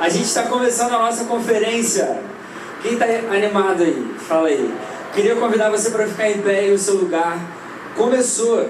A gente está começando a nossa conferência. Quem está animado aí? Fala aí. Queria convidar você para ficar em pé no seu lugar. Começou.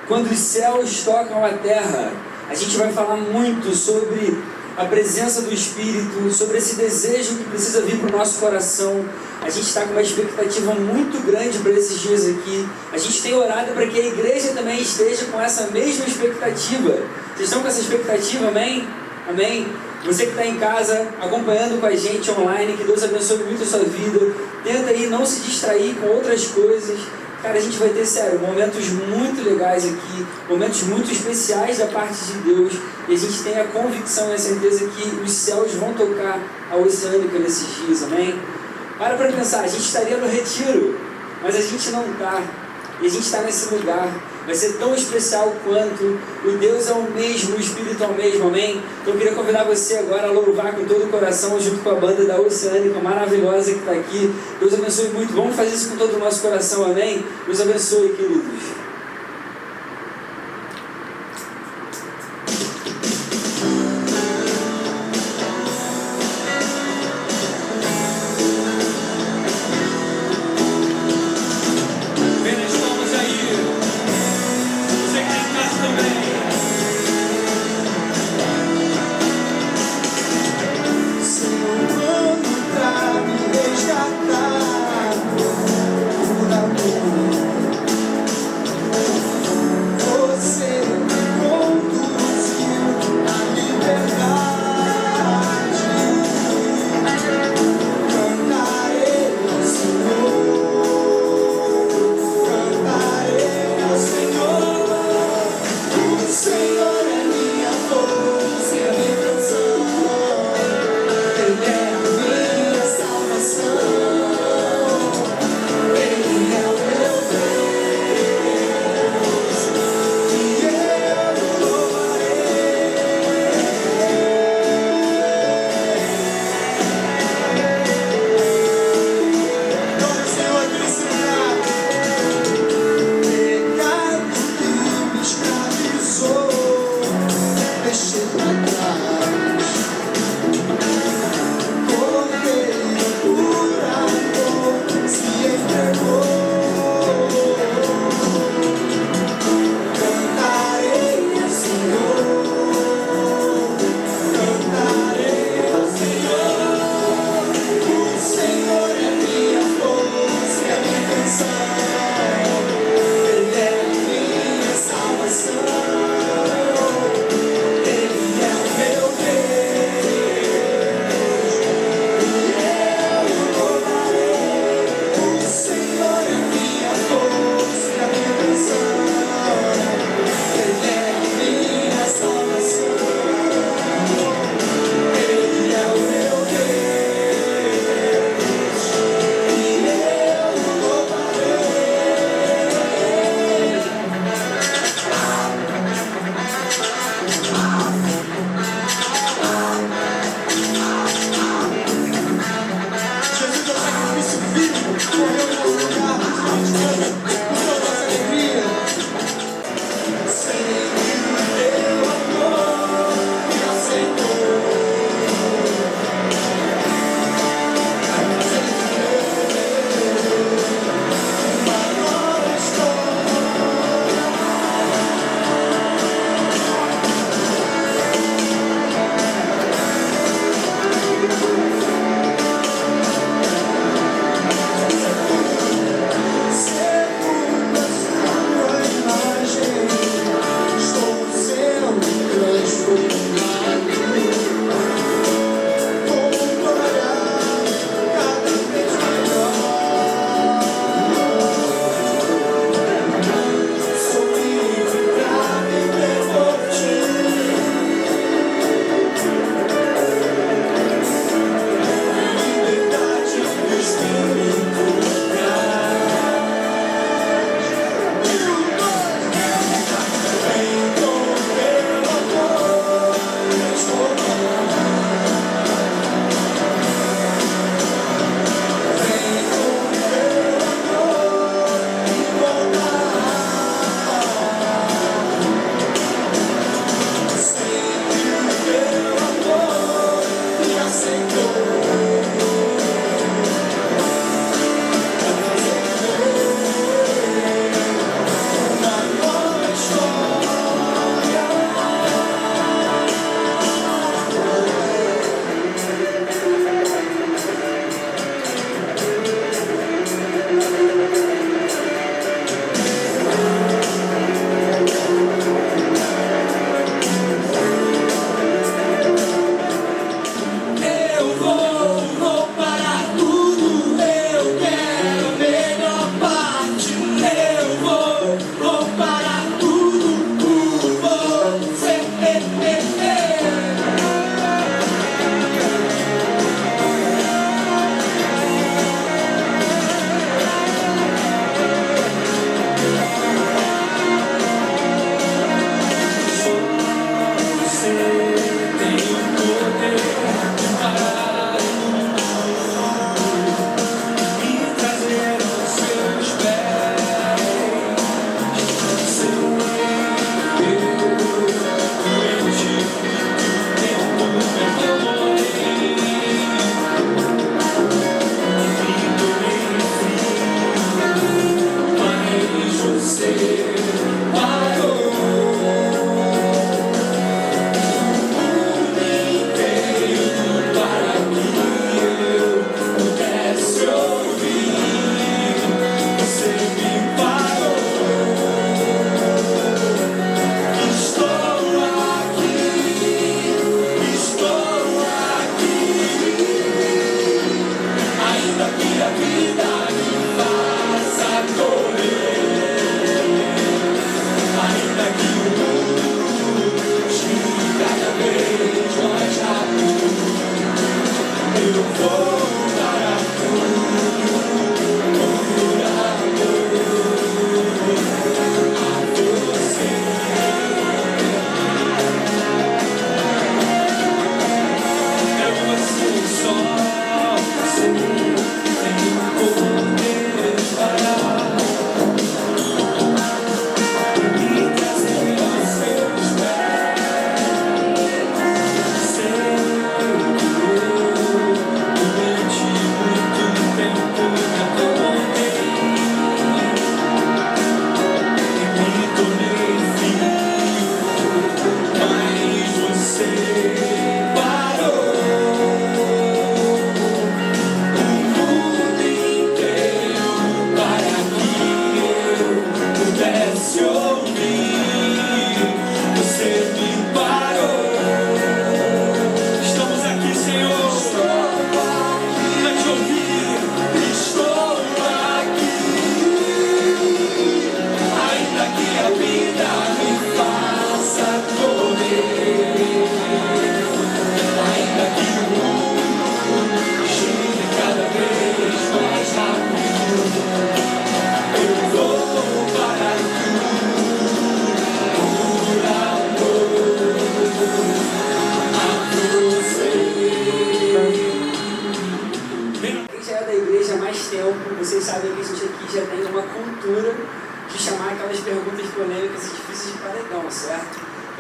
Quando os céus tocam a terra, a gente vai falar muito sobre a presença do Espírito, sobre esse desejo que precisa vir para o nosso coração. A gente está com uma expectativa muito grande para esses dias aqui. A gente tem orado para que a igreja também esteja com essa mesma expectativa. Vocês estão com essa expectativa, amém? Amém? Você que está em casa, acompanhando com a gente online, que Deus abençoe muito a sua vida. Tenta aí não se distrair com outras coisas. Cara, a gente vai ter, sério, momentos muito legais aqui, momentos muito especiais da parte de Deus, e a gente tem a convicção e a certeza que os céus vão tocar a Oceânica nesses dias, amém? Para pensar, a gente estaria no retiro, mas a gente não está, e a gente está nesse lugar. Vai ser tão especial quanto. O Deus é o mesmo, o Espírito é o mesmo, amém? Então eu queria convidar você agora a louvar com todo o coração, junto com a banda da Oceânica maravilhosa que está aqui. Deus abençoe muito. Vamos fazer isso com todo o nosso coração, amém? Deus abençoe, queridos.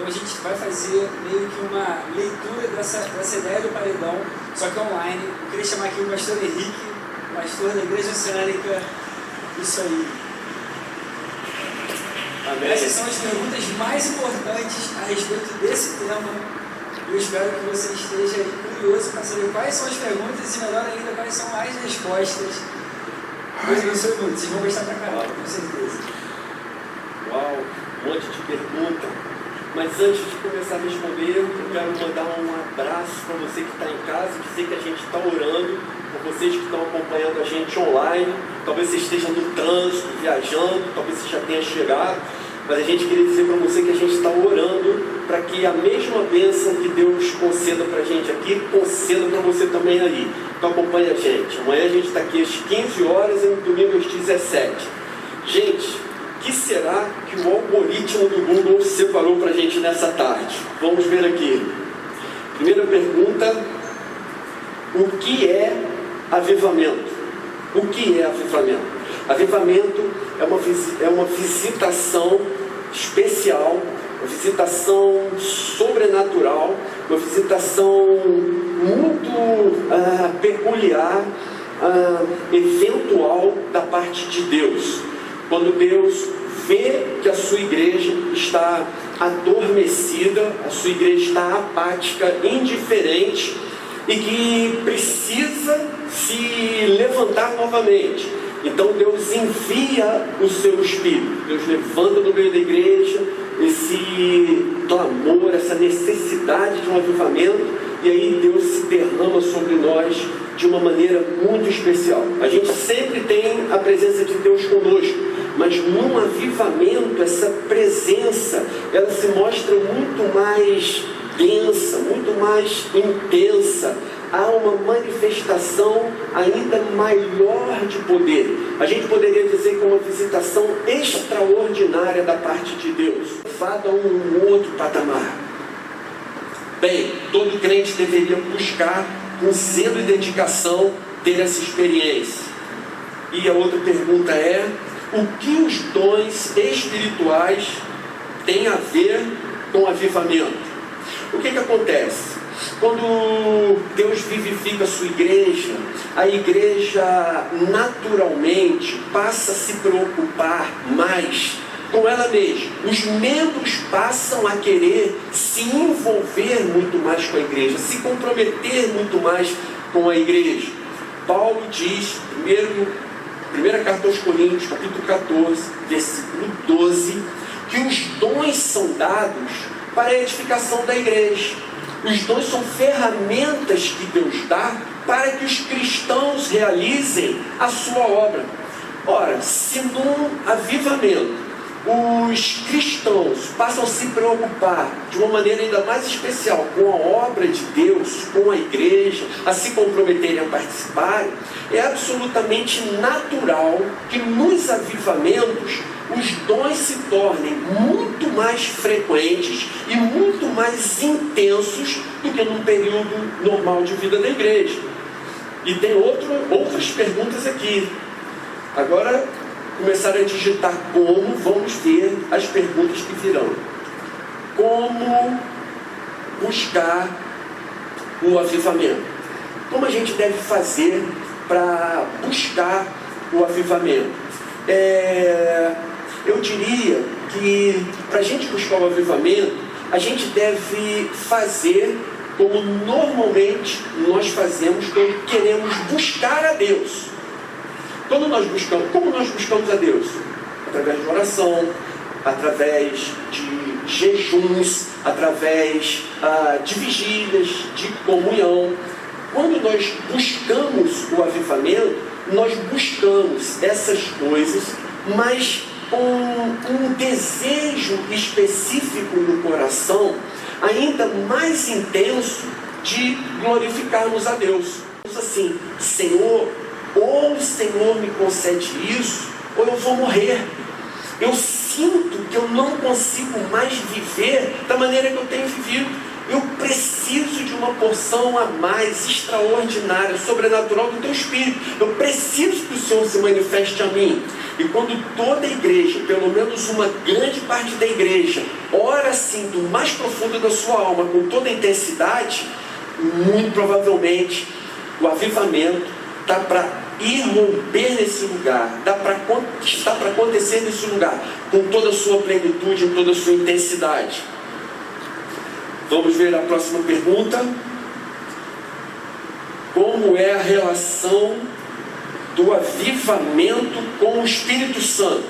Então a gente vai fazer meio que uma leitura dessa ideia do paredão, só que online. Eu queria chamar aqui o pastor Henrique, pastor da Igreja Oceânica. Isso aí. Amém. Essas são as perguntas mais importantes a respeito desse tema. Eu espero que você esteja aí curioso para saber quais são as perguntas e, melhor ainda, quais são as respostas. Deus abençoe muito. Vocês vão gostar pra caramba, com certeza. Uau, um monte de pergunta. Mas antes de começar a responder, eu quero mandar um abraço para você que está em casa, dizer que a gente está orando por vocês que estão acompanhando a gente online. Talvez você esteja no trânsito, viajando, talvez você já tenha chegado, mas a gente queria dizer para você que a gente está orando para que a mesma bênção que Deus conceda para a gente aqui, conceda para você também aí. Então acompanha a gente. Amanhã a gente está aqui às 15 horas e no domingo às 17. Gente, o que será que o algoritmo do Google separou para a gente nessa tarde? Vamos ver aqui. Primeira pergunta: o que é avivamento? O que é avivamento? Avivamento é uma visitação especial, uma visitação sobrenatural, uma visitação muito peculiar, eventual da parte de Deus. Quando Deus vê que a sua igreja está adormecida, a sua igreja está apática, indiferente e que precisa se levantar novamente. Então Deus envia o seu Espírito. Deus levanta no meio da igreja esse clamor, essa necessidade de um avivamento, e aí Deus se derrama sobre nós de uma maneira muito especial. A gente sempre tem a presença de Deus conosco, mas num avivamento, essa presença, ela se mostra muito mais densa, muito mais intensa. Há uma manifestação ainda maior de poder. A gente poderia dizer que é uma visitação extraordinária da parte de Deus, levada a um outro patamar. Bem, todo crente deveria buscar com zelo e dedicação ter essa experiência. E a outra pergunta é: o que os dons espirituais têm a ver com avivamento? O que acontece? Quando Deus vivifica a sua igreja, a igreja naturalmente passa a se preocupar mais com ela mesma. Os membros passam a querer se envolver muito mais com a igreja, se comprometer muito mais com a igreja. Paulo diz, primeira carta aos Coríntios, capítulo 14, versículo 12, que os dons são dados para a edificação da igreja. Os dons são ferramentas que Deus dá para que os cristãos realizem a sua obra. Ora, se num avivamento os cristãos passam a se preocupar de uma maneira ainda mais especial com a obra de Deus, com a igreja, a se comprometerem a participarem, é absolutamente natural que nos avivamentos os dons se tornem muito mais frequentes e muito mais intensos do que num período normal de vida da igreja. E tem outras perguntas aqui. Agora, começar a digitar como, vamos ver as perguntas que virão. Como buscar o avivamento? Como a gente deve fazer para buscar o avivamento? Eu diria que para a gente buscar o avivamento, a gente deve fazer como normalmente nós fazemos quando queremos buscar a Deus. Como nós buscamos a Deus? Através de oração, através de jejuns, através de vigílias, de comunhão. Quando nós buscamos o avivamento, nós buscamos essas coisas, mas com um desejo específico no coração, ainda mais intenso, de glorificarmos a Deus. Assim, Senhor, ou o Senhor me concede isso, ou eu vou morrer. Eu sinto que eu não consigo mais viver da maneira que eu tenho vivido. Eu preciso de uma porção a mais, extraordinária, sobrenatural do Teu Espírito. Eu preciso que o Senhor se manifeste a mim. E quando toda a igreja, pelo menos uma grande parte da igreja, ora assim do mais profundo da sua alma, com toda a intensidade, muito provavelmente o avivamento está para irromper nesse lugar, está para acontecer nesse lugar, com toda a sua plenitude, com toda a sua intensidade. Vamos ver a próxima pergunta. Como é a relação do avivamento com o Espírito Santo?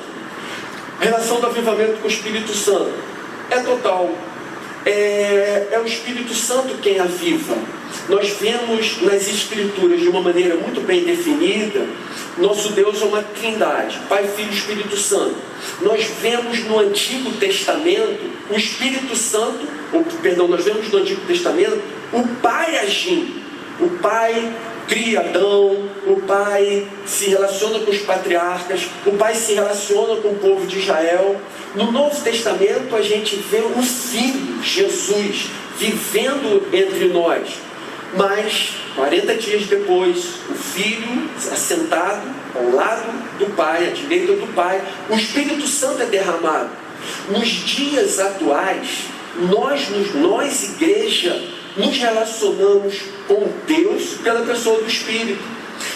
A relação do avivamento com o Espírito Santo é total. É o Espírito Santo quem aviva. Nós vemos nas Escrituras de uma maneira muito bem definida, nosso Deus é uma trindade, Pai, Filho e Espírito Santo. Nós vemos no Antigo Testamento o Espírito Santo, nós vemos no Antigo Testamento o Pai agindo. O Pai cria Adão, o Pai se relaciona com os patriarcas, o Pai se relaciona com o povo de Israel. No Novo Testamento a gente vê o Filho, Jesus, vivendo entre nós. Mas, 40 dias depois, o Filho, assentado ao lado do Pai, à direita do Pai, o Espírito Santo é derramado. Nos dias atuais, nós igreja, nos relacionamos com Deus pela pessoa do Espírito.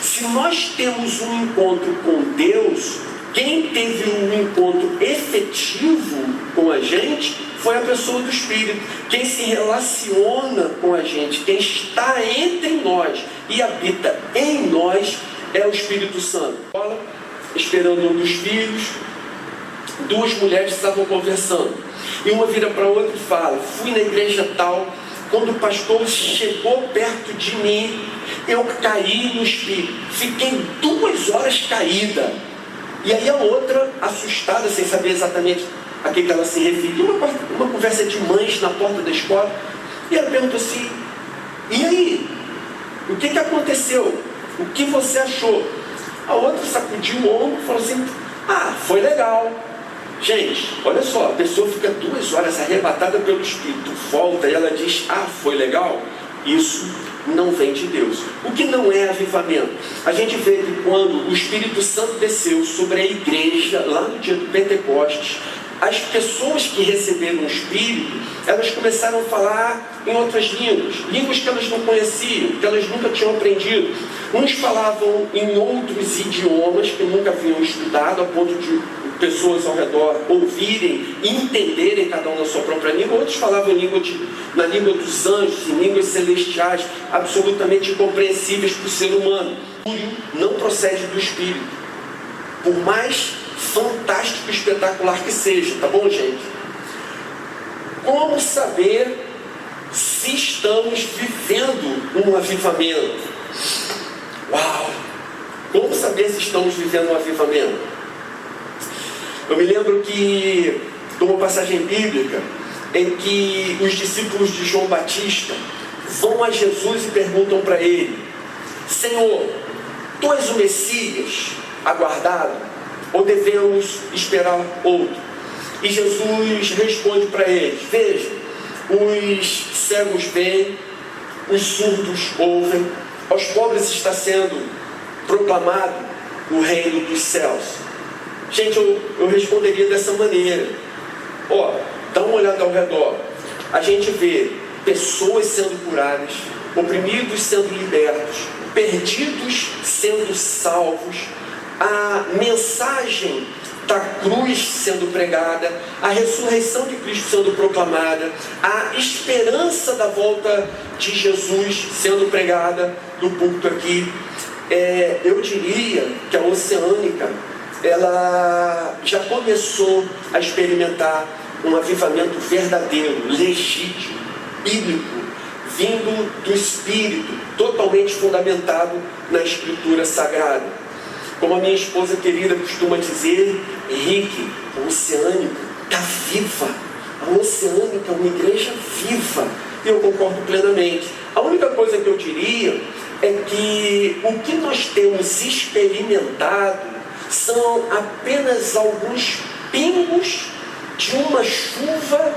Se nós temos um encontro com Deus, quem teve um encontro efetivo com a gente foi a pessoa do Espírito. Quem se relaciona com a gente, quem está entre nós e habita em nós é o Espírito Santo. Esperando um dos filhos, duas mulheres estavam conversando. E uma vira para a outra e fala: fui na igreja tal, quando o pastor chegou perto de mim, eu caí no Espírito. Fiquei 2 horas caída. E aí a outra, assustada, sem saber exatamente a que ela se referia, uma conversa de mães na porta da escola, e ela perguntou assim: e aí? O que aconteceu? O que você achou? A outra sacudiu o ombro e falou assim: foi legal. Gente, olha só, a pessoa fica 2 horas arrebatada pelo Espírito, volta e ela diz: foi legal. Isso não vem de Deus. O que não é avivamento? A gente vê que quando o Espírito Santo desceu sobre a igreja, lá no dia do Pentecostes, as pessoas que receberam o Espírito, elas começaram a falar em outras línguas que elas não conheciam, que elas nunca tinham aprendido. Uns falavam em outros idiomas que nunca haviam estudado, a ponto de pessoas ao redor ouvirem e entenderem cada um na sua própria língua. Outros falavam na língua dos anjos, em línguas celestiais, absolutamente incompreensíveis para o ser humano. Não procede do Espírito, por mais fantástico e espetacular que seja, tá bom, gente? Como saber se estamos vivendo um avivamento? Uau! Como saber se estamos vivendo um avivamento? Eu me lembro de uma passagem bíblica em que os discípulos de João Batista vão a Jesus e perguntam para ele: Senhor, tu és o Messias aguardado, ou devemos esperar outro? E Jesus responde para eles: veja, os cegos veem, os surdos ouvem, aos pobres está sendo proclamado o reino dos céus. Gente, eu responderia dessa maneira: dá uma olhada ao redor. A gente vê pessoas sendo curadas, oprimidos sendo libertos, perdidos sendo salvos, a mensagem da cruz sendo pregada, a ressurreição de Cristo sendo proclamada, a esperança da volta de Jesus sendo pregada no púlpito aqui. Eu diria que a Oceânica, ela já começou a experimentar um avivamento verdadeiro, legítimo, bíblico, vindo do Espírito, totalmente fundamentado na Escritura Sagrada. Como a minha esposa querida costuma dizer: Henrique, a Oceânica está viva. A Oceânica é uma igreja viva. E eu concordo plenamente. A única coisa que eu diria é que o que nós temos experimentado são apenas alguns pingos de uma chuva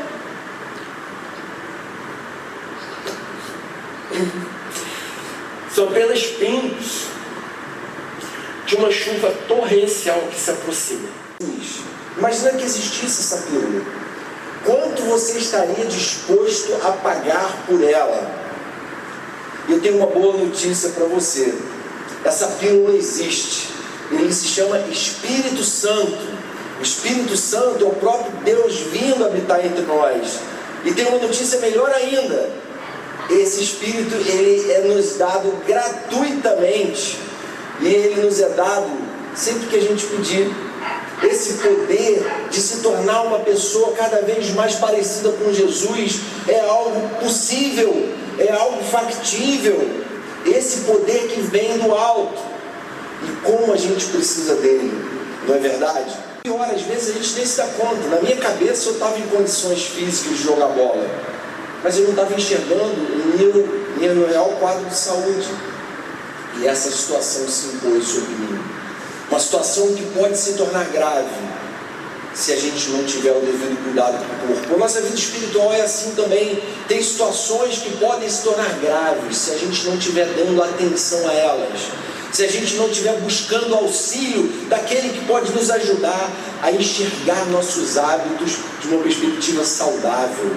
são apenas pingos de uma chuva torrencial que se aproxima. Imagina que existisse essa pílula. Quanto você estaria disposto a pagar por ela? Eu tenho uma boa notícia para você. Essa pílula existe. Ele se chama Espírito Santo. O Espírito Santo é o próprio Deus vindo habitar entre nós. E tem uma notícia melhor ainda. Esse Espírito, ele é nos dado gratuitamente. E ele nos é dado sempre que a gente pedir. Esse poder de se tornar uma pessoa cada vez mais parecida com Jesus é algo possível, é algo factível. Esse poder que vem do alto. E como a gente precisa dele, não é verdade? Pior, às vezes a gente nem se dá conta. Na minha cabeça eu estava em condições físicas de jogar bola, mas eu não estava enxergando o meu real quadro de saúde. E essa situação se impôs sobre mim. Uma situação que pode se tornar grave se a gente não tiver o devido cuidado com o corpo. A nossa vida espiritual é assim também. Tem situações que podem se tornar graves se a gente não estiver dando atenção a elas. Se a gente não estiver buscando auxílio daquele que pode nos ajudar a enxergar nossos hábitos de uma perspectiva saudável.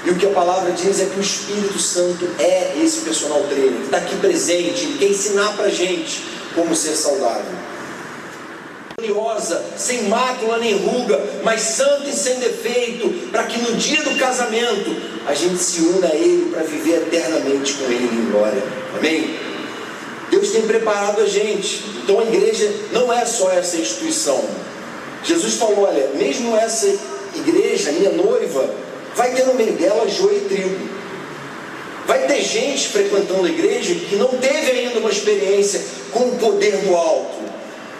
E o que a palavra diz é que o Espírito Santo é esse personal trainer, que está aqui presente, ele quer ensinar para a gente como ser saudável. Gloriosa, sem mácula nem ruga, mas santa e sem defeito, para que no dia do casamento a gente se una a Ele para viver eternamente com Ele em glória. Amém? Deus tem preparado a gente. Então a igreja não é só essa instituição. Jesus falou, olha, mesmo essa igreja, minha noiva, vai ter no meio dela joio e trigo. Vai ter gente frequentando a igreja que não teve ainda uma experiência com o poder do alto,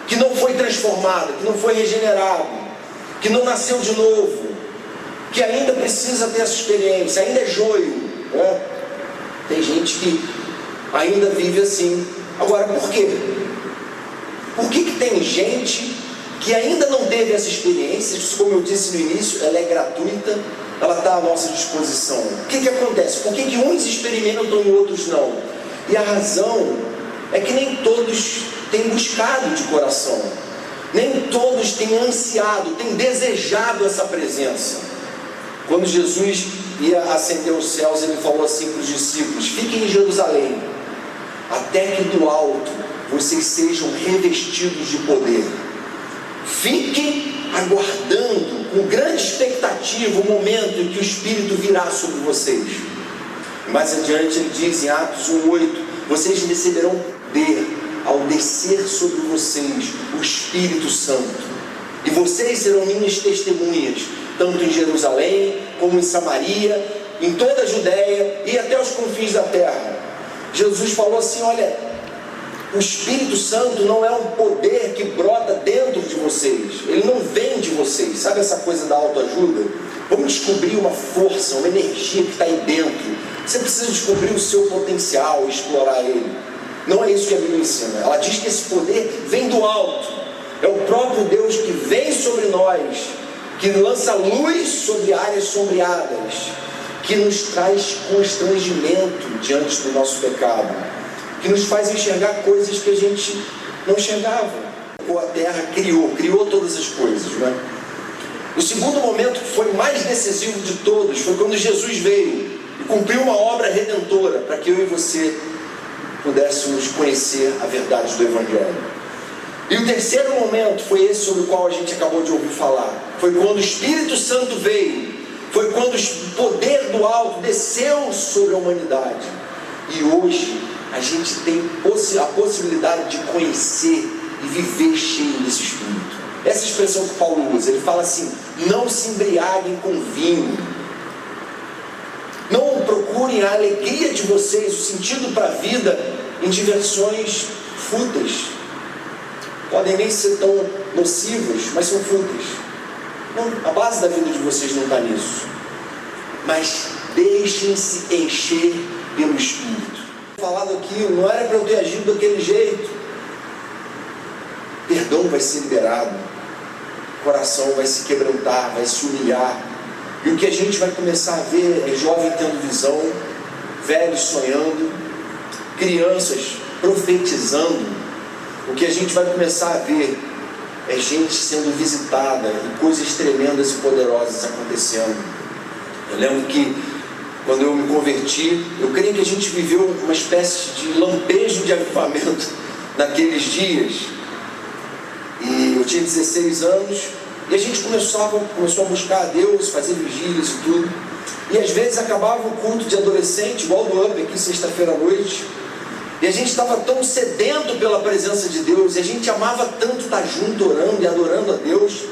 que não foi transformado, que não foi regenerado, que não nasceu de novo, que ainda precisa ter essa experiência, ainda é joio, né? Tem gente que ainda vive assim. Agora, por quê? Por que tem gente que ainda não teve essa experiência? Como eu disse no início, ela é gratuita, ela está à nossa disposição. O que acontece? Por que uns experimentam e outros não? E a razão é que nem todos têm buscado de coração, nem todos têm ansiado, têm desejado essa presença. Quando Jesus ia ascender aos céus, ele falou assim para os discípulos: fiquem em Jerusalém, até que do alto vocês sejam revestidos de poder. Fiquem aguardando com grande expectativa o momento em que o Espírito virá sobre vocês. Mais adiante ele diz em Atos 1:8: vocês receberão poder ao descer sobre vocês o Espírito Santo, e vocês serão minhas testemunhas, tanto em Jerusalém, como em Samaria, em toda a Judéia e até os confins da terra. Jesus falou assim: olha, o Espírito Santo não é um poder que brota dentro de vocês, ele não vem de vocês. Sabe essa coisa da autoajuda? Vamos descobrir uma força, uma energia que está aí dentro. Você precisa descobrir o seu potencial, explorar ele. Não é isso que a Bíblia ensina. Ela diz que esse poder vem do alto. É o próprio Deus que vem sobre nós, que lança luz sobre áreas sombreadas, que nos traz constrangimento diante do nosso pecado, que nos faz enxergar coisas que a gente não enxergava. A terra criou todas as coisas, né? O segundo momento, que foi mais decisivo de todos, foi quando Jesus veio e cumpriu uma obra redentora para que eu e você pudéssemos conhecer a verdade do Evangelho. E o terceiro momento foi esse sobre o qual a gente acabou de ouvir falar. Foi quando o Espírito Santo veio, foi quando o poder do alto desceu sobre a humanidade. E hoje a gente tem a possibilidade de conhecer e viver cheio desse Espírito. Essa expressão que Paulo usa, ele fala assim: não se embriaguem com vinho, não procurem a alegria de vocês, o sentido para a vida, em diversões fúteis. Podem nem ser tão nocivas, mas são fúteis. Não, a base da vida de vocês não está nisso. Mas deixem-se encher pelo Espírito. Falado aquilo, não era para eu ter agido daquele jeito. Perdão vai ser liberado, o coração vai se quebrantar, vai se humilhar. E o que a gente vai começar a ver é jovem tendo visão, velhos sonhando, crianças profetizando, o que a gente vai começar a ver é gente sendo visitada e coisas tremendas e poderosas acontecendo. Eu lembro que quando eu me converti, eu creio que a gente viveu uma espécie de lampejo de avivamento naqueles dias. E eu tinha 16 anos e a gente começou a buscar a Deus, fazer vigílias e tudo. E às vezes acabava o culto de adolescente, igual do UP aqui sexta-feira à noite. E a gente estava tão sedento pela presença de Deus, e a gente amava tanto estar junto, orando e adorando a Deus,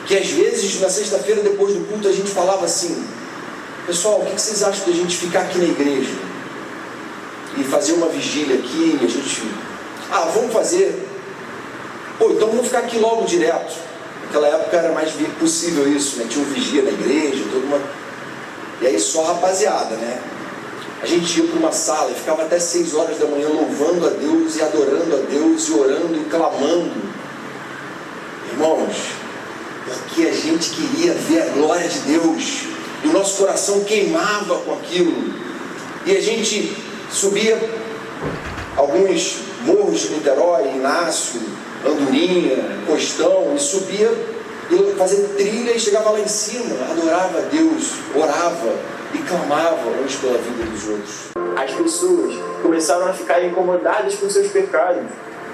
que às vezes na sexta-feira depois do culto a gente falava assim: pessoal, o que vocês acham de a gente ficar aqui na igreja e fazer uma vigília aqui? E a gente, vamos fazer. Então vamos ficar aqui logo direto. Naquela época era mais possível isso, né? Tinha um vigia na igreja, e aí só rapaziada, né? A gente ia para uma sala e ficava até 6 horas da manhã louvando a Deus e adorando a Deus e orando e clamando. Irmãos, porque a gente queria ver a glória de Deus e o nosso coração queimava com aquilo. E a gente subia alguns morros de Niterói, Inácio, Andorinha, Costão, e subia e fazia trilha e chegava lá em cima, adorava a Deus, orava e clamava uns pela vida dos outros. As pessoas começaram a ficar incomodadas com seus pecados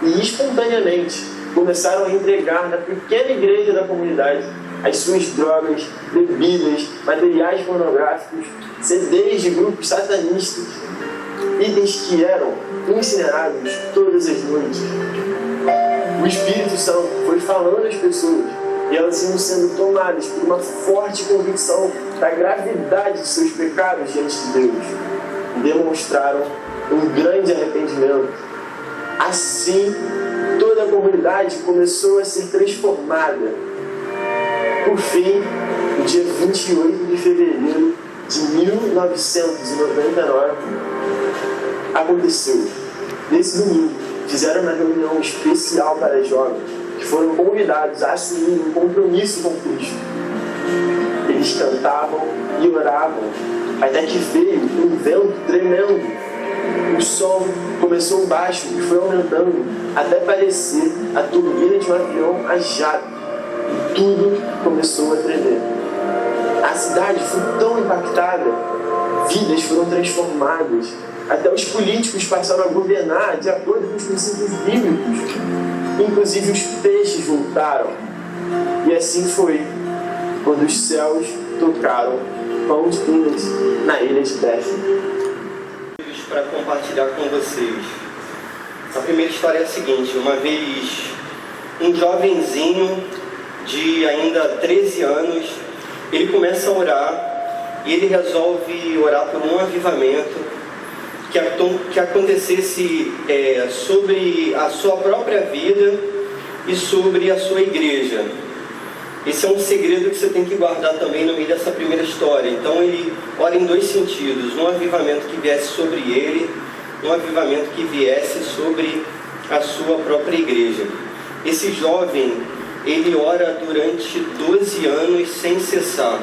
e espontaneamente começaram a entregar na pequena igreja da comunidade as suas drogas, bebidas, materiais pornográficos, CDs de grupos satanistas, itens que eram incinerados todas as noites. O Espírito Santo foi falando às pessoas e elas iam sendo tomadas por uma forte convicção da gravidade de seus pecados diante de Deus e demonstraram um grande arrependimento. Assim, toda a comunidade começou a ser transformada. Por fim, no dia 28 de fevereiro de 1999, aconteceu. Nesse domingo, fizeram uma reunião especial para jovens que foram convidados a assumir um compromisso com Cristo. Eles cantavam e oravam, até que veio um vento tremendo. O som começou baixo e foi aumentando, até parecer a turbina de um avião a jato. E tudo começou a tremer. A cidade foi tão impactada, vidas foram transformadas, até os políticos passaram a governar de acordo com os princípios bíblicos. Inclusive os peixes voltaram. E assim foi quando os céus tocaram pão de pinas na ilha de Bethel. Para compartilhar com vocês. A primeira história é a seguinte: uma vez um jovenzinho de ainda 13 anos, ele começa a orar e ele resolve orar por um avivamento que acontecesse sobre a sua própria vida e sobre a sua igreja. Esse é um segredo que você tem que guardar também no meio dessa primeira história. Então ele ora em 2 sentidos: um avivamento que viesse sobre ele, um avivamento que viesse sobre a sua própria igreja. Esse jovem, ele ora durante 12 anos sem cessar.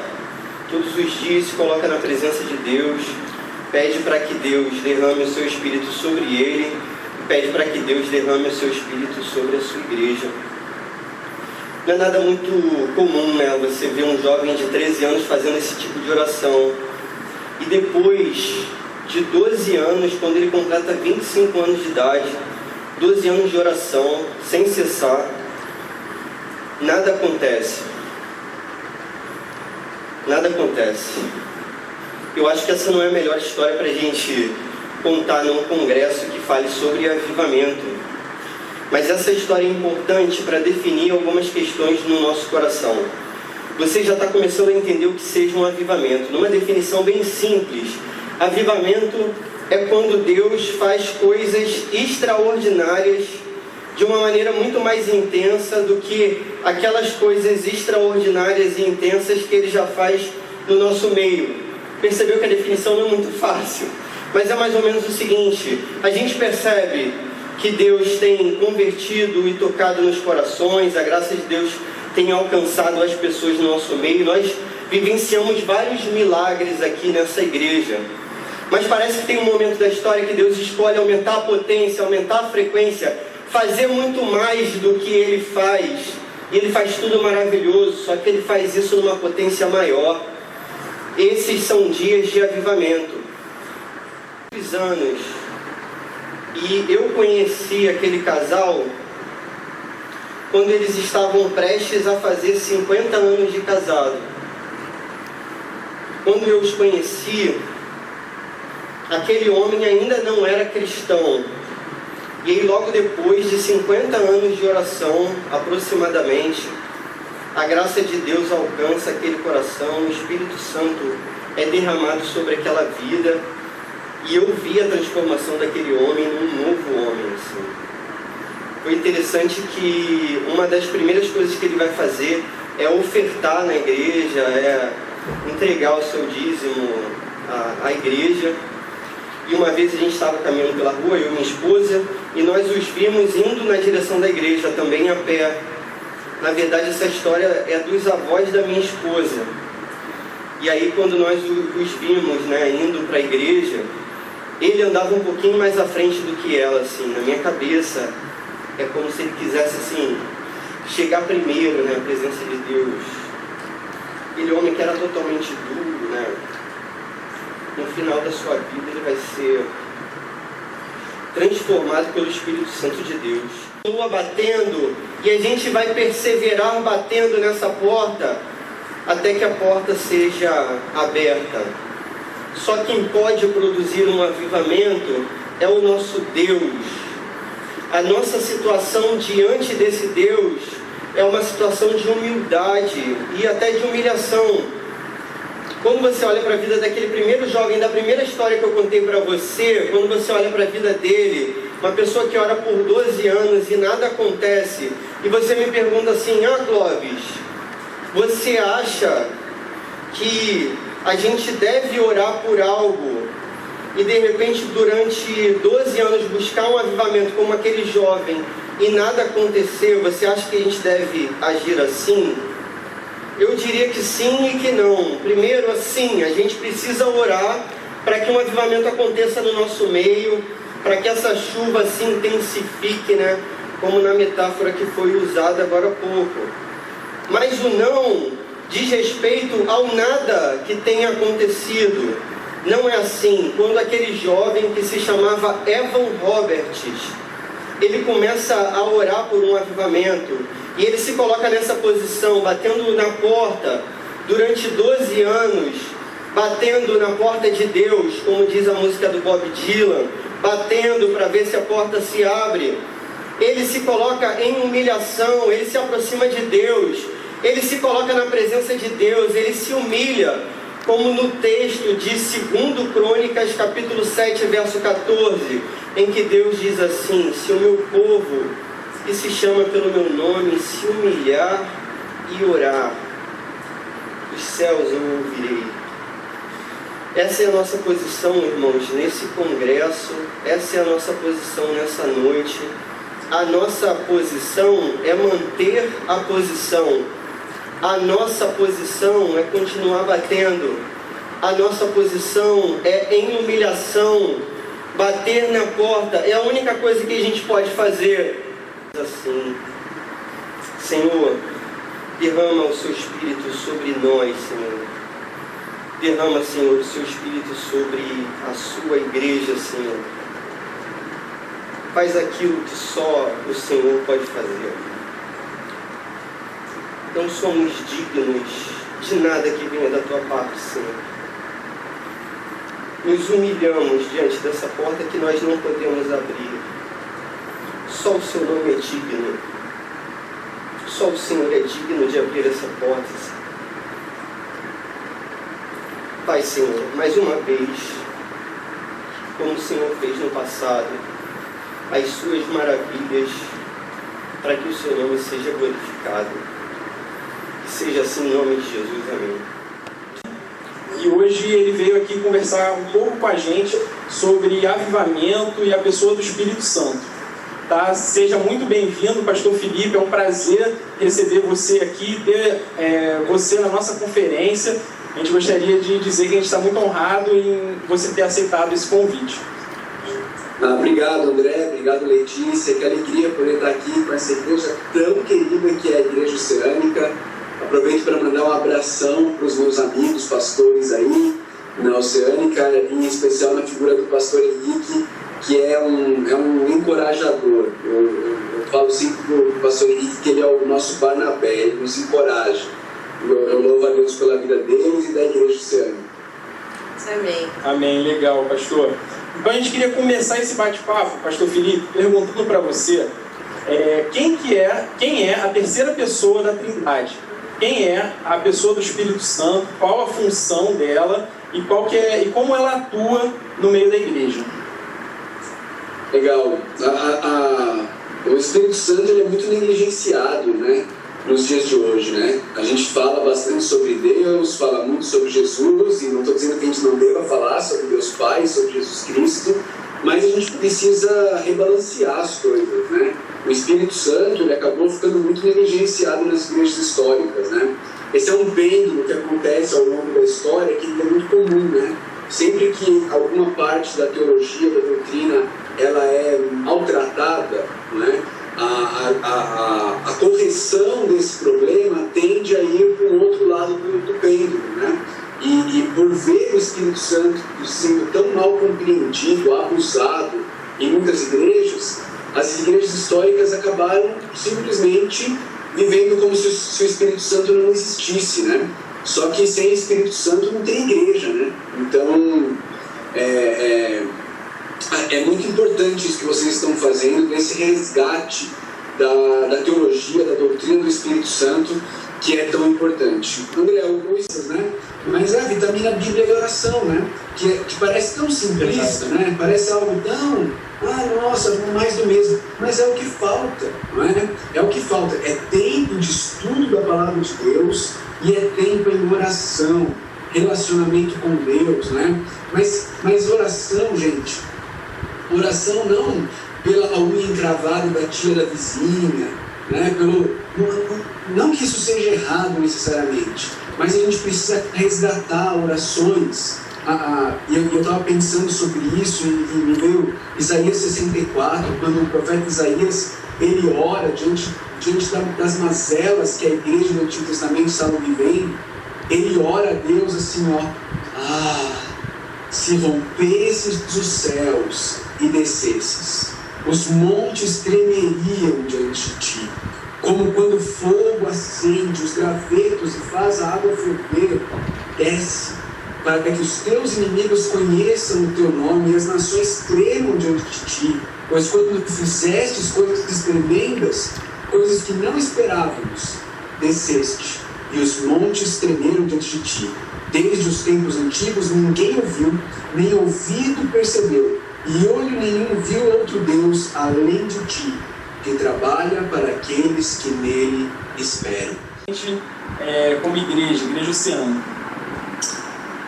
Todos os dias se coloca na presença de Deus, pede para que Deus derrame o seu Espírito sobre ele, pede para que Deus derrame o seu Espírito sobre a sua igreja. Não é nada muito comum, né? Você vê um jovem de 13 anos fazendo esse tipo de oração. E depois de 12 anos, quando ele completa 25 anos de idade, 12 anos de oração, sem cessar, nada acontece. Nada acontece. Eu acho que essa não é a melhor história para a gente contar num congresso que fale sobre avivamento. Mas essa história é importante para definir algumas questões no nosso coração. Você já está começando a entender o que seja um avivamento. Numa definição bem simples, avivamento é quando Deus faz coisas extraordinárias de uma maneira muito mais intensa do que aquelas coisas extraordinárias e intensas que Ele já faz no nosso meio. Percebeu que a definição não é muito fácil, mas é mais ou menos o seguinte: a gente percebe que Deus tem convertido e tocado nos corações, a graça de Deus tem alcançado as pessoas no nosso meio. Nós vivenciamos vários milagres aqui nessa igreja, mas parece que tem um momento da história que Deus escolhe aumentar a potência, aumentar a frequência, fazer muito mais do que ele faz. E ele faz tudo maravilhoso, só que ele faz isso numa potência maior. Esses são dias de avivamento. 2 anos. E eu conheci aquele casal quando eles estavam prestes a fazer 50 anos de casado. Quando eu os conheci, aquele homem ainda não era cristão. E aí, logo depois de 50 anos de oração, aproximadamente, a graça de Deus alcança aquele coração, o Espírito Santo é derramado sobre aquela vida, e eu vi a transformação daquele homem num novo homem, assim. Foi interessante que uma das primeiras coisas que ele vai fazer é ofertar na igreja, é entregar o seu dízimo à igreja. E uma vez a gente estava caminhando pela rua, eu e minha esposa, e nós os vimos indo na direção da igreja, também a pé. Na verdade, essa história é dos avós da minha esposa. E aí, quando nós os vimos, né, indo para a igreja, ele andava um pouquinho mais à frente do que ela, assim. Na minha cabeça, é como se ele quisesse, assim, chegar primeiro, né, à presença de Deus. Aquele homem que era totalmente duro, né? No final da sua vida ele vai ser transformado pelo Espírito Santo de Deus. Continua batendo, e a gente vai perseverar batendo nessa porta até que a porta seja aberta. Só quem pode produzir um avivamento é o nosso Deus. A nossa situação diante desse Deus é uma situação de humildade e até de humilhação. Quando você olha para a vida daquele primeiro jovem, da primeira história que eu contei para você, quando você olha para a vida dele, uma pessoa que ora por 12 anos e nada acontece, e você me pergunta assim: Clóvis, você acha que a gente deve orar por algo e de repente durante 12 anos buscar um avivamento como aquele jovem e nada aconteceu? Você acha que a gente deve agir assim? Eu diria que sim e que não. Primeiro, assim, a gente precisa orar para que um avivamento aconteça no nosso meio, para que essa chuva se intensifique, né? Como na metáfora que foi usada agora há pouco. Mas o não diz respeito ao nada que tenha acontecido. Não é assim. Quando aquele jovem que se chamava Evan Roberts, ele começa a orar por um avivamento, e ele se coloca nessa posição, batendo na porta durante 12 anos, batendo na porta de Deus, como diz a música do Bob Dylan, batendo para ver se a porta se abre. Ele se coloca em humilhação, ele se aproxima de Deus, ele se coloca na presença de Deus, ele se humilha, como no texto de 2 Crônicas, capítulo 7, verso 14, em que Deus diz assim: se o meu povo, que se chama pelo meu nome, se humilhar e orar, os céus eu ouvirei. Essa é a nossa posição, irmãos, nesse congresso, essa é a nossa posição nessa noite. A nossa posição é manter a posição. A nossa posição é continuar batendo. A nossa posição é em humilhação. Bater na porta é a única coisa que a gente pode fazer. Assim, Senhor, derrama o seu Espírito sobre nós, Senhor. Derrama, Senhor, o seu Espírito sobre a sua igreja, Senhor. Faz aquilo que só o Senhor pode fazer. Não somos dignos de nada que venha da tua parte, Senhor. Nos humilhamos diante dessa porta que nós não podemos abrir. Só o seu nome é digno. Só o Senhor é digno de abrir essa porta. Pai, Senhor, mais uma vez, como o Senhor fez no passado, as suas maravilhas, para que o seu nome seja glorificado. Que seja assim em nome de Jesus. Amém. E hoje ele veio aqui conversar um pouco com a gente sobre avivamento e a pessoa do Espírito Santo. Tá? Seja muito bem-vindo, Pastor Felipe. É um prazer receber você aqui, ter você na nossa conferência. A gente gostaria de dizer que a gente está muito honrado em você ter aceitado esse convite. Obrigado, André, obrigado, Letícia. Que alegria poder estar aqui com essa igreja tão querida que é a Igreja Oceânica. Aproveito para mandar um abração para os meus amigos pastores aí na Oceânica, em especial na figura do pastor Henrique, que é um encorajador. Eu falo sempre para o pastor Henrique que ele é o nosso Barnabé, ele nos encoraja. Eu louvo a Deus pela vida deles e da Igreja Oceânica. Amém. Amém, legal, pastor. Então a gente queria começar esse bate-papo, pastor Felipe, perguntando para você quem é a terceira pessoa da Trindade? Quem é a pessoa do Espírito Santo? Qual a função dela e como ela atua no meio da igreja? Legal. O Espírito Santo ele é muito negligenciado, né, nos dias de hoje, né? A gente fala bastante sobre Deus, fala muito sobre Jesus, e não estou dizendo que a gente não deva falar sobre Deus Pai, sobre Jesus Cristo, mas a gente precisa rebalancear as coisas, né? O Espírito Santo ele acabou ficando muito negligenciado nas igrejas históricas, né? Esse é um pêndulo que acontece ao longo da história que é muito comum, né? Sempre que alguma parte da teologia, da doutrina, ela é maltratada, né? A correção desse problema tende a ir para o outro lado do pêndulo, né? E por ver o Espírito Santo sendo tão mal compreendido, abusado em muitas igrejas, as igrejas históricas acabaram simplesmente vivendo como se o Espírito Santo não existisse, né? Só que sem Espírito Santo não tem igreja, né? Então, é muito importante isso que vocês estão fazendo, desse resgate da teologia, da doutrina do Espírito Santo, que é tão importante. André, coisas, né? Mas a vitamina Bíblia e oração, né? Que parece tão simplista, né? Parece algo tão... nossa, mais do mesmo. Mas é o que falta, não é? É o que falta. É tempo de estudo da palavra de Deus e é tempo em oração, relacionamento com Deus, né? Mas oração, gente, oração não pela unha encravada da tia da vizinha, né? Não que isso seja errado necessariamente, mas a gente precisa resgatar orações. Eu estava pensando sobre isso e me veio Isaías 64, quando o profeta Isaías ele ora diante das mazelas que a igreja do Antigo Testamento estava vivendo. Ele ora a Deus assim, se rompesses os céus e descesses, os montes tremeriam diante de ti, como quando o fogo acende os gravetos e faz a água ferver. Desce, para que os teus inimigos conheçam o teu nome e as nações tremam diante de ti, pois quando tu fizestes coisas tremendas, coisas que não esperávamos, desceste, e os montes tremeram diante de ti. Desde os tempos antigos ninguém ouviu, nem ouvido percebeu, e olho nenhum viu outro Deus além de ti, que trabalha para aqueles que nele esperam. A gente, como igreja Oceânica.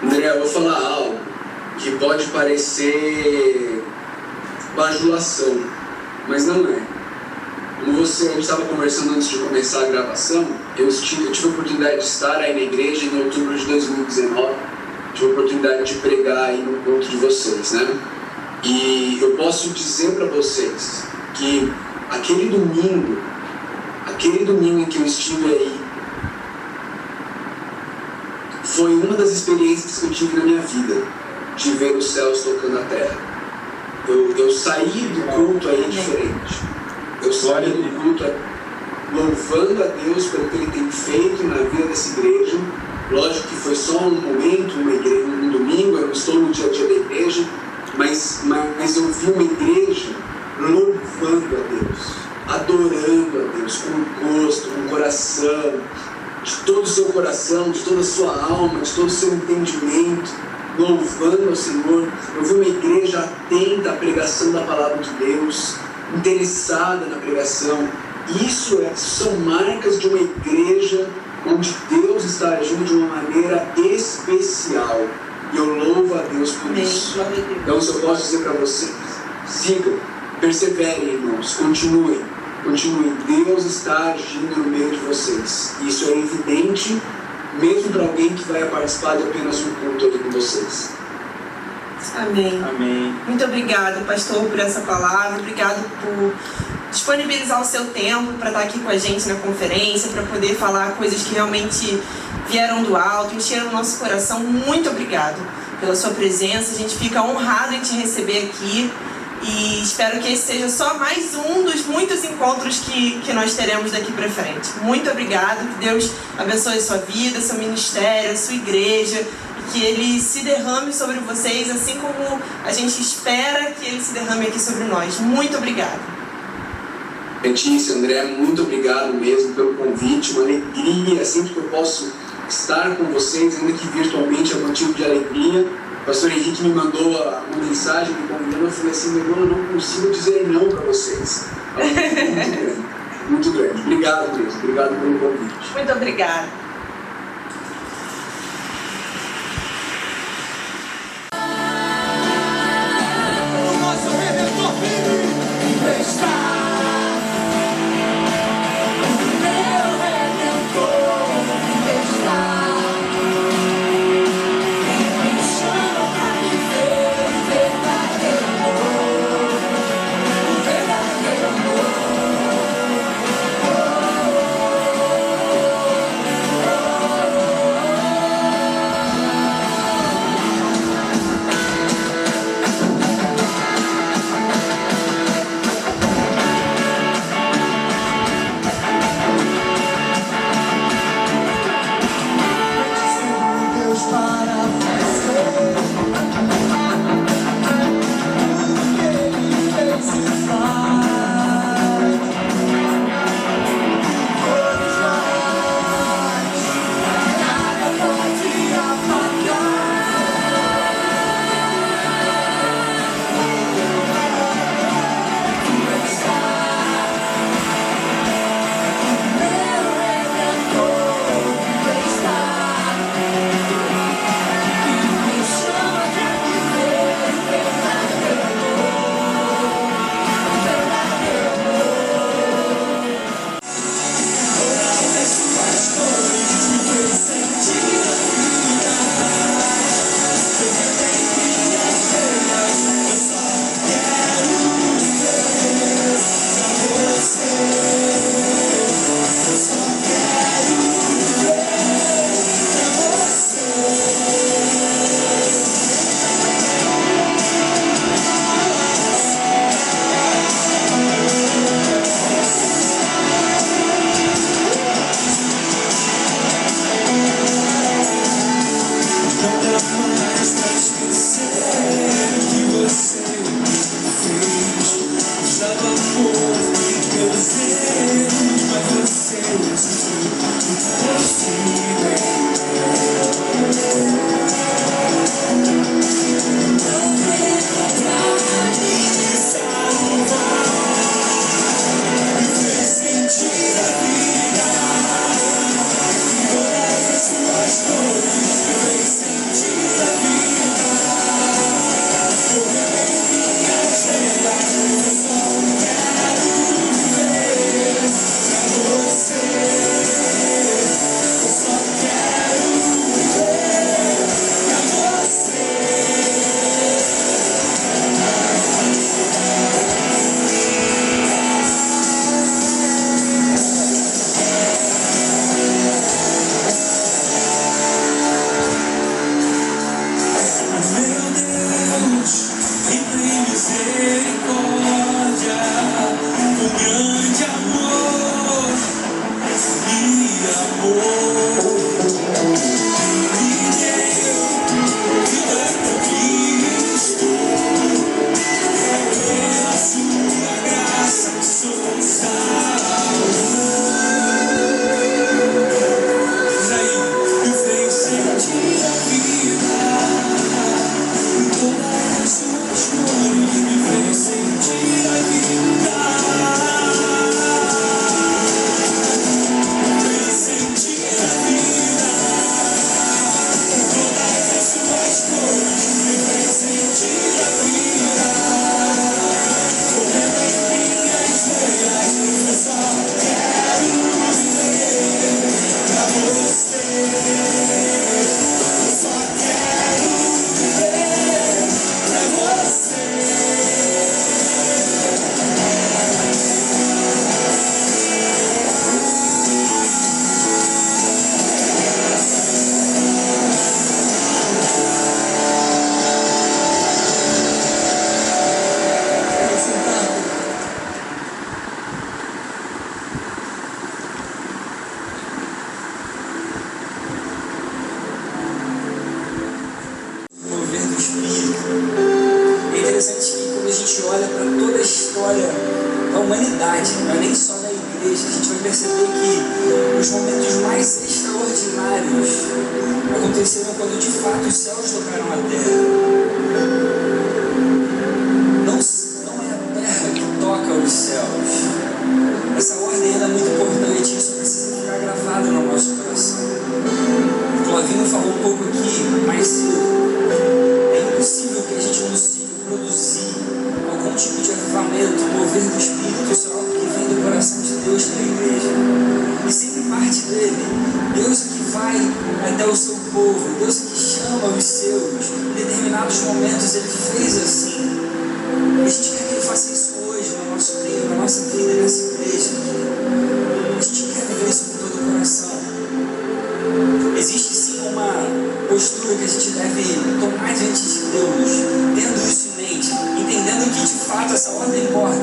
André, eu vou falar algo que pode parecer bajulação, mas não é. Como a gente estava conversando antes de começar a gravação, eu tive a oportunidade de estar aí na igreja em outubro de 2019, tive a oportunidade de pregar aí no encontro de vocês, né? E eu posso dizer para vocês que aquele domingo em que eu estive aí, foi uma das experiências que eu tive na minha vida, de ver os céus tocando a terra. Eu saí do culto aí diferente. Eu saí do culto louvando a Deus pelo que Ele tem feito na vida dessa igreja. Lógico que foi só um momento, um domingo, eu não estou no dia a dia da igreja, mas eu vi uma igreja louvando a Deus, adorando a Deus, com gosto, com coração, de todo o seu coração, de toda a sua alma, de todo o seu entendimento, louvando ao Senhor. Eu vi uma igreja atenta à pregação da palavra de Deus, interessada na pregação. Isso são marcas de uma igreja onde Deus está agindo de uma maneira especial. E eu louvo a Deus por isso. Então, se eu posso dizer para vocês, sigam, perseverem, irmãos, continuem. Deus está agindo no meio de vocês. Isso é evidente, mesmo para alguém que vai participar de apenas um culto aqui com vocês. Amém. Amém. Muito obrigado, pastor, por essa palavra. Obrigado por disponibilizar o seu tempo para estar aqui com a gente na conferência, para poder falar coisas que realmente vieram do alto, encheram o nosso coração. Muito obrigado pela sua presença. A gente fica honrado em te receber aqui e espero que esse seja só mais um dos muitos encontros que nós teremos daqui para frente. Muito obrigado. Que Deus abençoe a sua vida, seu ministério, a sua igreja, que Ele se derrame sobre vocês, assim como a gente espera que Ele se derrame aqui sobre nós. Muito obrigado. Letícia, André, muito obrigado mesmo pelo convite, uma alegria, sempre que eu posso estar com vocês, ainda que virtualmente é motivo de alegria. O pastor Henrique me mandou uma mensagem me convidando, eu falei assim, meu irmão, eu não consigo dizer não para vocês. É muito grande, muito grande. Obrigado mesmo, obrigado pelo convite. Muito obrigada. interessante que quando a gente olha para toda a história da humanidade, não é nem só da igreja, a gente vai perceber que os momentos mais extraordinários aconteceram quando de fato os céus tocaram a terra. Não é a terra que toca os céus. Essa ordem é muito importante, isso precisa ficar gravado no nosso coração. O Flavinho falou um pouco aqui mais cedo. É impossível que a gente consiga produzir algum tipo de avivamento, mover do Espírito, isso é algo que vem do coração de Deus para a igreja. E sempre parte dele. Deus é que vai até o seu povo, Deus é que chama os seus. Em determinados momentos ele fez assim. E a gente quer que ele faça isso hoje no nosso meio, na nossa vida, nessa igreja. A gente quer viver isso com todo o coração. Existe sim uma postura que a gente deve tomar diante de Deus, tendo isso em mente, entendendo que de fato essa ordem importa.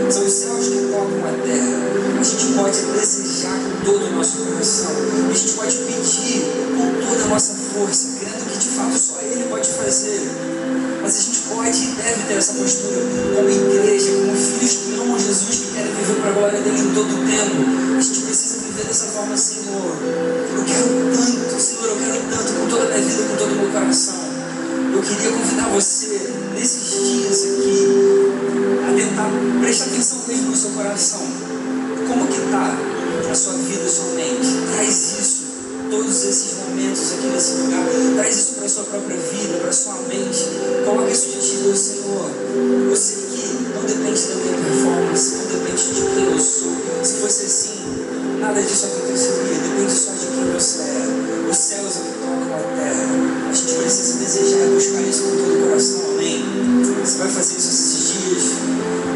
São os céus que tocam a terra. A gente pode desejar com todo o nosso coração. A gente pode pedir com toda a nossa força, crendo que de fato só Ele pode fazer. Mas a gente pode e deve ter essa postura como igreja, como filhos que amam Jesus, que querem viver para a glória dele em todo o tempo. A gente precisa viver dessa forma, Senhor. Eu quero tanto, Senhor, eu quero tanto, com toda a minha vida, com todo o meu coração. Eu queria convidar você, nesses dias aqui, a tentar prestar atenção mesmo no seu coração. Como que está a sua vida, a sua mente? Traz isso. Todos esses momentos aqui nesse lugar, traz isso para a sua própria vida, para a sua mente. Coloca isso diante de Deus, Senhor. Eu sei que não depende da minha performance, não depende de quem eu sou. Se fosse assim, nada disso aconteceria. Depende só de quem você é. Os céus é que tocam a terra. A gente precisa desejar e buscar isso com todo o coração, amém? Você vai fazer isso esses dias.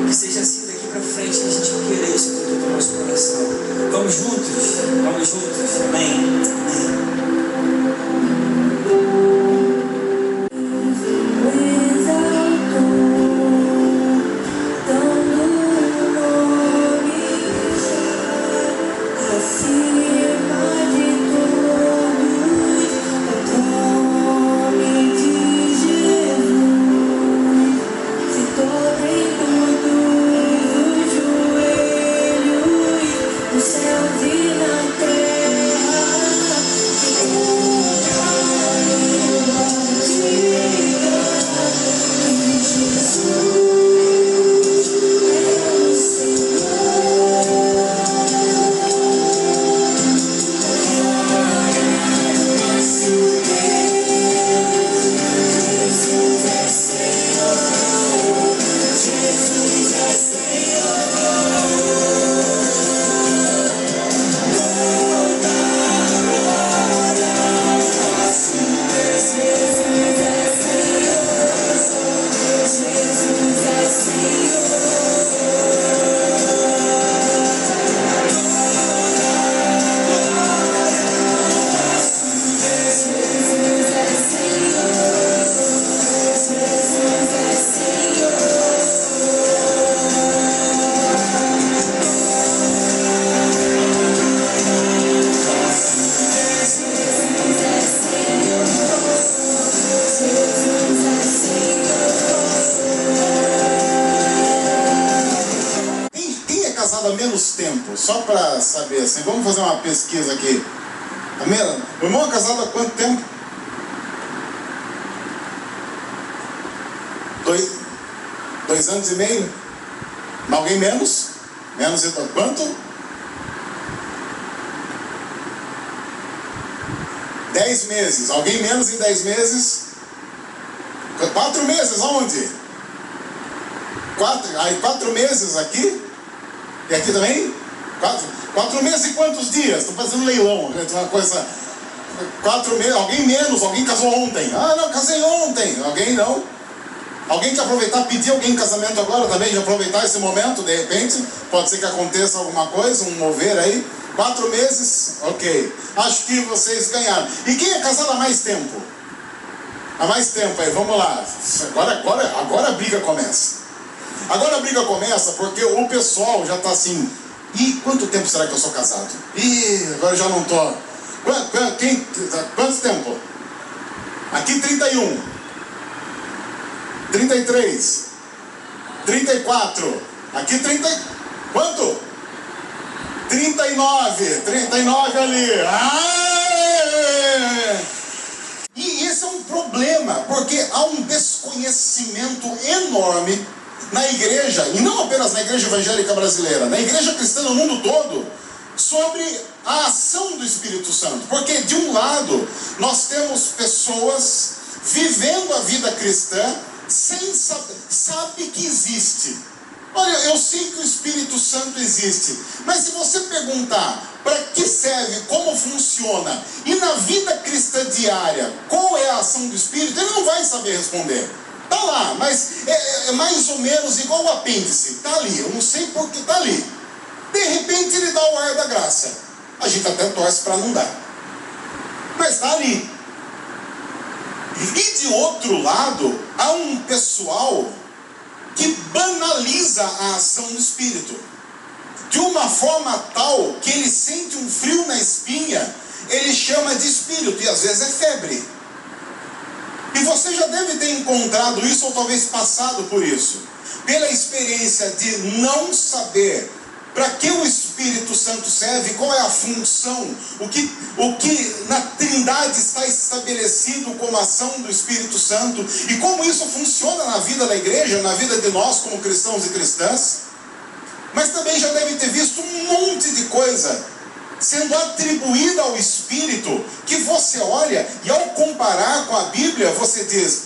Que seja assim daqui para frente, que a gente queira isso com todo o nosso coração. Vamos juntos, amém? Amém. Só para saber, assim, vamos fazer uma pesquisa aqui. O irmão é casado há quanto tempo? 2 anos e meio? Alguém menos? Menos então quanto? 10 meses. Alguém menos em 10 meses? 4 meses, aonde? 4 meses aqui? E aqui também? 4 meses e quantos dias? Estou fazendo leilão, gente, uma coisa. 4 meses, alguém menos, alguém casou ontem. Ah, não, casei ontem. Alguém não? Alguém quer aproveitar, pedir alguém em casamento agora também, de aproveitar esse momento, de repente? Pode ser que aconteça alguma coisa, um mover aí. 4 meses? Ok. Acho que vocês ganharam. E quem é casado há mais tempo? Há mais tempo aí, vamos lá. Agora a briga começa. Agora a briga começa porque o pessoal já está assim. E quanto tempo será que eu sou casado? Agora eu já não estou. Quanto tempo? Aqui 31. 33, 34, aqui 30, quanto? 39 ali. E esse é um problema, porque há um desconhecimento enorme na igreja, e não apenas na igreja evangélica brasileira, na igreja cristã no mundo todo, sobre a ação do Espírito Santo. Porque de um lado, nós temos pessoas vivendo a vida cristã sem saber que existe. Olha, eu sei que o Espírito Santo existe, mas se você perguntar para que serve, como funciona, e na vida cristã diária, qual é a ação do Espírito, ele não vai saber responder. Está lá, mas é mais ou menos igual o apêndice, está ali, eu não sei por que está ali. De repente ele dá o ar da graça. A gente até torce para não dar, mas está ali. E de outro lado, há um pessoal que banaliza a ação do Espírito, de uma forma tal que ele sente um frio na espinha, ele chama de Espírito, e às vezes é febre. E você já deve ter encontrado isso, ou talvez passado por isso, pela experiência de não saber para que o Espírito Santo serve, qual é a função, o que na Trindade está estabelecido como ação do Espírito Santo, e como isso funciona na vida da igreja, na vida de nós como cristãos e cristãs. Mas também já deve ter visto um monte de coisa sendo atribuída ao Espírito, que você olha e ao comparar com a Bíblia, você diz,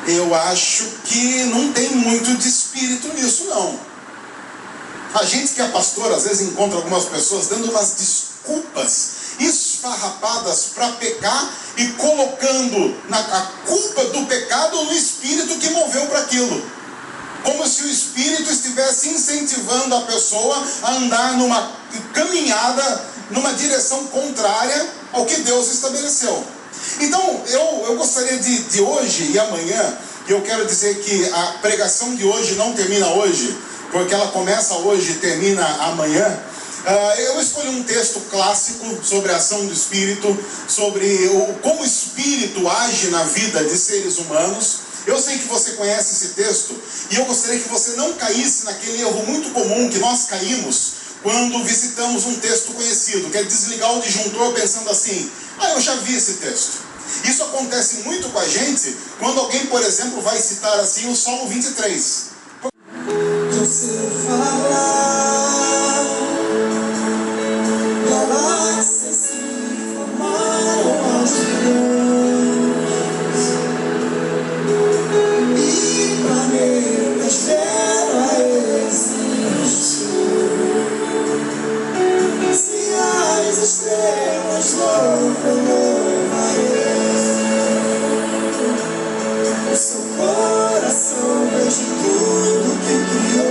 eu acho que não tem muito de Espírito nisso não. A gente que é pastor, às vezes encontra algumas pessoas dando umas desculpas esfarrapadas para pecar e colocando a culpa do pecado no Espírito que moveu para aquilo. Como se o Espírito estivesse incentivando a pessoa a andar numa caminhada, numa direção contrária ao que Deus estabeleceu. Então, eu gostaria de hoje e amanhã, e eu quero dizer que a pregação de hoje não termina hoje, porque ela começa hoje e termina amanhã. Eu escolhi um texto clássico sobre a ação do Espírito, sobre como o Espírito age na vida de seres humanos. Eu sei que você conhece esse texto, e eu gostaria que você não caísse naquele erro muito comum que nós caímos quando visitamos um texto conhecido, que é desligar o disjuntor pensando assim, eu já vi esse texto. Isso acontece muito com a gente quando alguém, por exemplo, vai citar assim o Salmo 23. Você falar, galáxias se formaram aos milhões, e planetas vieram a existir. Se as estrelas louvam o seu coração desde tudo que criou.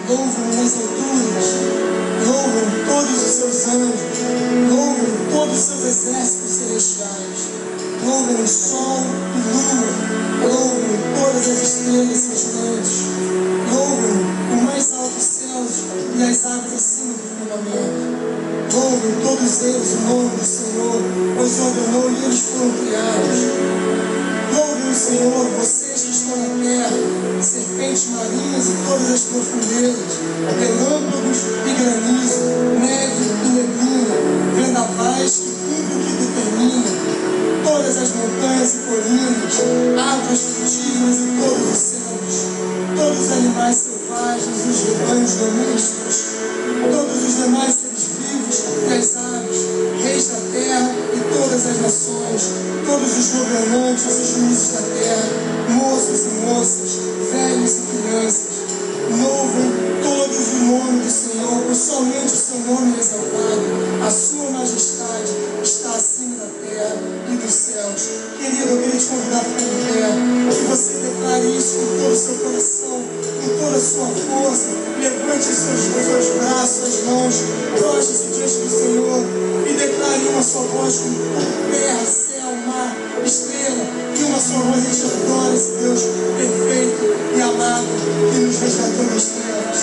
Louvem nas alturas, louvem todos os seus anjos, louvem todos os seus exércitos celestiais, louvem o sol e lua, louvem todas as estrelas cintilantes, louvem o mais alto céus e as águas acima do firmamento. Louvem todos eles o nome do Senhor, pois ordenou e eles foram criados. Louvem o Senhor, vocês que estão na terra, serpentes marinhas e todas as profundezas, relâmpagos e granizo, neve e neblina, vendavais que cumprem o que determina, todas as montanhas e colinas, árvores frutíferas e todos os céus, todos os animais selvagens e os rebanhos domésticos, todos os demais seres vivos e as aves, reis da terra e todas as nações, todos os governantes e os juízes da terra, moços e moças, velhos e crianças. Louvem todos o nome do Senhor, pois somente o seu nome é exaltado. A sua majestade está acima da terra e dos céus. Querido, eu queria te convidar para ficar em pé, que você declare isso com todo o seu coração, com toda a sua força. Levante os seus braços, as mãos, prostre-se diante do Senhor e declare uma só voz com terra, céu, mar, estrela, e uma só voz. A gente adora esse Deus perfeito e amado que nos resgatou das trevas.